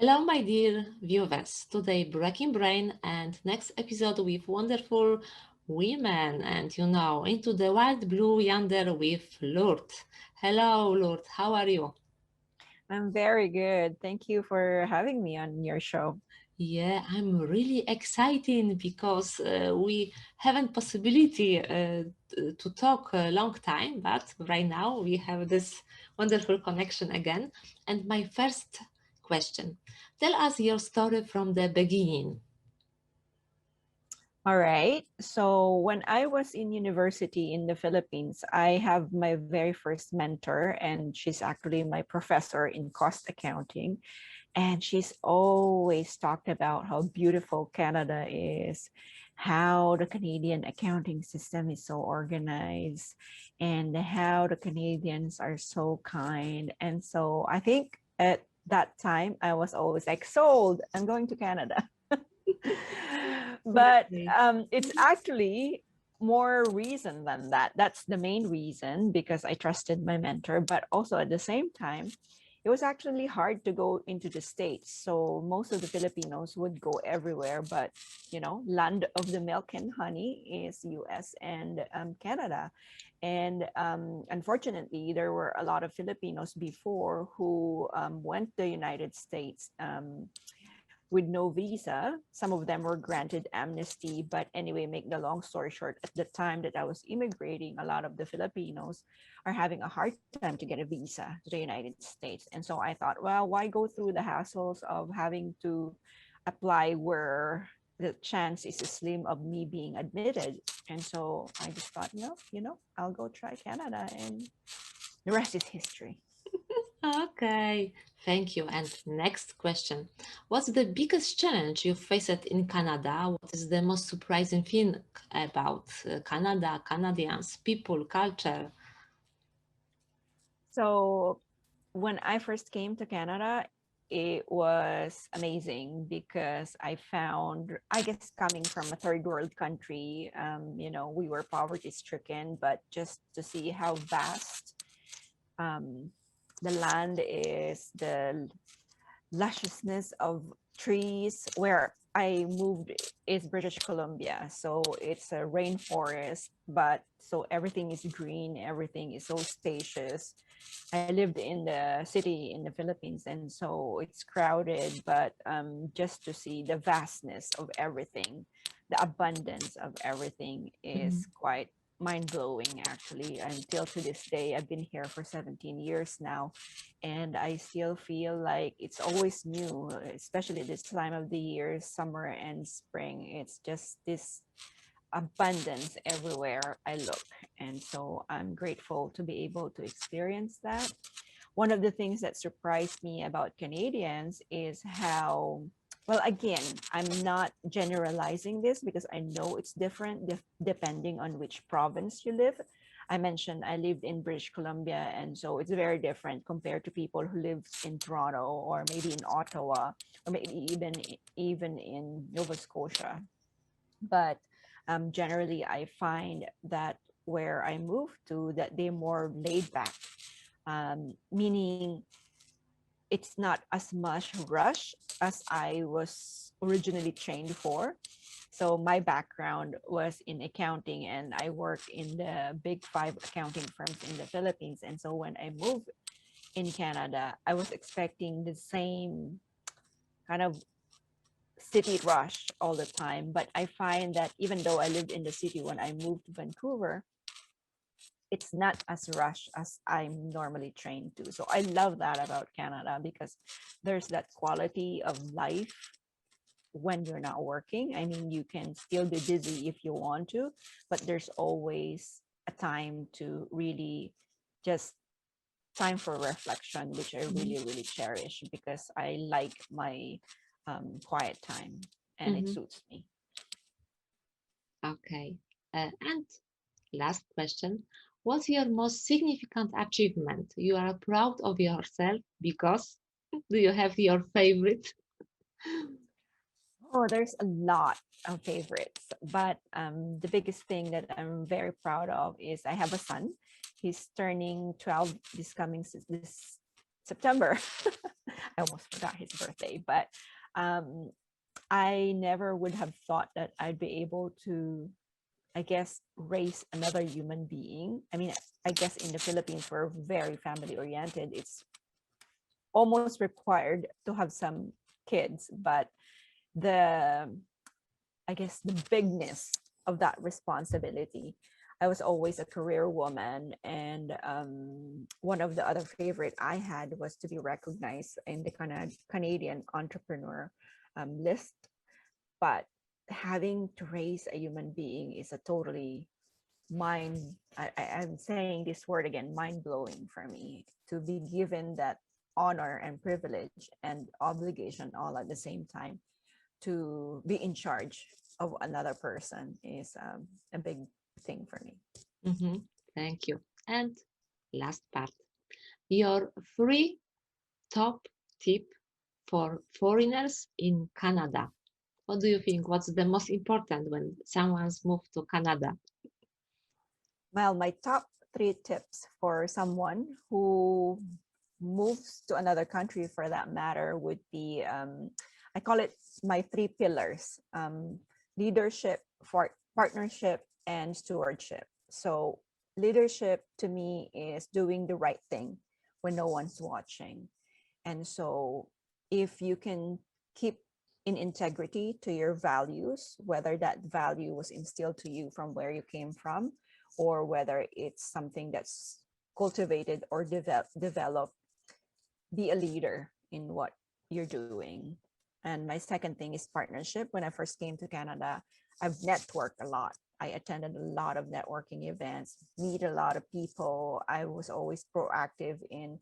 Hello, my dear viewers. Today, Breaking Brain, and next episode with wonderful women. And into the Wild Blue Yonder with Lourdes. Hello, Lourdes. How are you? I'm very good. Thank you for having me on your show. Yeah, I'm really excited because we haven't possibility to talk a long time, but right now we have this wonderful connection again. And my first question, tell us your story from the beginning. All right. So when I was in university in the Philippines, I have my very first mentor, and she's actually my professor in cost accounting. And she's always talked about how beautiful Canada is, how the Canadian accounting system is so organized, and how the Canadians are so kind. And so I think at that time, I was always like, sold, I'm going to Canada. But Okay. it's actually more reason than that. That's the main reason, because I trusted my mentor, but also at the same time, it was actually hard to go into the States. So most of the Filipinos would go everywhere, but land of the milk and honey is US and Canada. And unfortunately, there were a lot of Filipinos before who went to the United States with no visa. Some of them were granted amnesty. But anyway, make the long story short, at the time that I was immigrating, a lot of the Filipinos are having a hard time to get a visa to the United States. And so I thought, well, why go through the hassles of having to apply where the chance is slim of me being admitted? And so I just thought, no, I'll go try Canada, and the rest is history. Okay, thank you. And next question. What's the biggest challenge you faced in Canada? What is the most surprising thing about Canada, Canadians, people, culture? So when I first came to Canada, it was amazing because I found, I guess, coming from a third world country, we were poverty stricken, but just to see how vast um, the land is, the lusciousness of trees. Where I moved is British Columbia, so it's a rainforest, but so everything is green, everything is so spacious. I lived in the city in the Philippines, and so it's crowded, but just to see the vastness of everything, the abundance of everything Mhm. is quite mind blowing, actually. Until to this day, I've been here for 17 years now, and I still feel like it's always new, especially this time of the year, summer and spring. It's just this abundance everywhere I look. And so I'm grateful to be able to experience that. One of the things that surprised me about Canadians is how, well, again, I'm not generalizing this because I know it's different depending on which province you live. I mentioned I lived in British Columbia, and so it's very different compared to people who live in Toronto or maybe in Ottawa or maybe even in Nova Scotia. But generally, I find that where I moved to, that they're more laid back, meaning it's not as much rush as I was originally trained for. So my background was in accounting, and I worked in the big five accounting firms in the Philippines. And so when I moved in Canada, I was expecting the same kind of city rush all the time. But I find that even though I lived in the city, when I moved to Vancouver, it's not as rush as I'm normally trained to. So I love that about Canada, because there's that quality of life when you're not working. I mean, you can still be busy if you want to, but there's always a time to really just time for reflection, which I Mhm. really, really cherish, because I like my quiet time, and it Mhm. suits me. Okay. And last question. What's your most significant achievement? You are proud of yourself because do you have your favorite? Oh, there's a lot of favorites, but the biggest thing that I'm very proud of is I have a son. He's turning 12 this September. I almost forgot his birthday, but um, I never would have thought that I'd be able to, I guess, raise another human being. I mean, I guess in the Philippines, we're very family oriented. It's almost required to have some kids, but the, I guess, the bigness of that responsibility. I was always a career woman, and one of the other favorite I had was to be recognized in the Canadian entrepreneur list. But having to raise a human being is a totally I'm saying this word again, mind blowing for me, to be given that honor and privilege and obligation all at the same time, to be in charge of another person is a big thing for me. Mhm. Thank you. And last part, your free top tip for foreigners in Canada. What do you think? What's the most important when someone's moved to Canada? Well, my top three tips for someone who moves to another country, for that matter, would be I call it my three pillars: leadership, partnership, and stewardship. So, leadership to me is doing the right thing when no one's watching. And so, if you can keep in integrity to your values, whether that value was instilled to you from where you came from, or whether it's something that's cultivated or developed, be a leader in what you're doing. And my second thing is partnership. When I first came to Canada, I've networked a lot. I attended a lot of networking events, meet a lot of people. I was always proactive in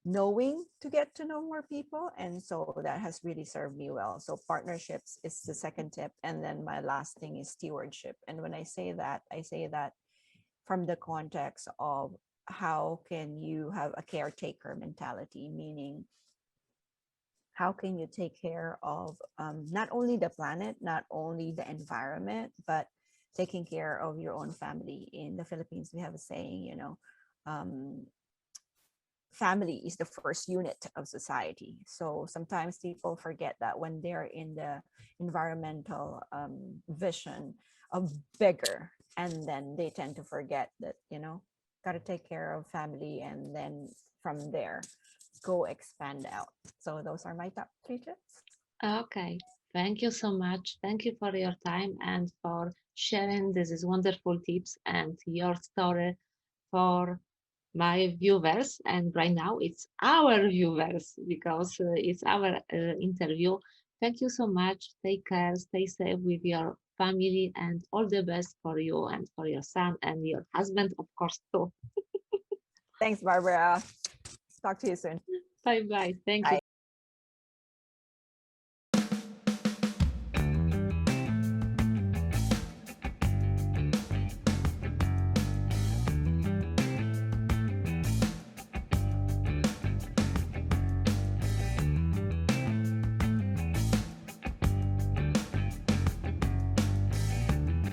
knowing to get to know more people. And so that has really served me well. So partnerships is the second tip. And then my last thing is stewardship. And when I say that from the context of how can you have a caretaker mentality, meaning how can you take care of not only the planet, not only the environment, but taking care of your own family. In the Philippines, we have a saying, um, family is the first unit of society. So sometimes people forget that when they're in the environmental vision of bigger, and then they tend to forget that, got to take care of family, and then from there, go expand out. So those are my top three tips. Okay. Thank you so much. Thank you for your time and for sharing these wonderful tips and your story for my viewers. And right now it's our viewers because it's our interview. Thank you so much. Take care. Stay safe with your family and all the best for you and for your son and your husband, of course, too. Thanks, Barbara. Talk to you soon. Bye bye. Thank you. Bye.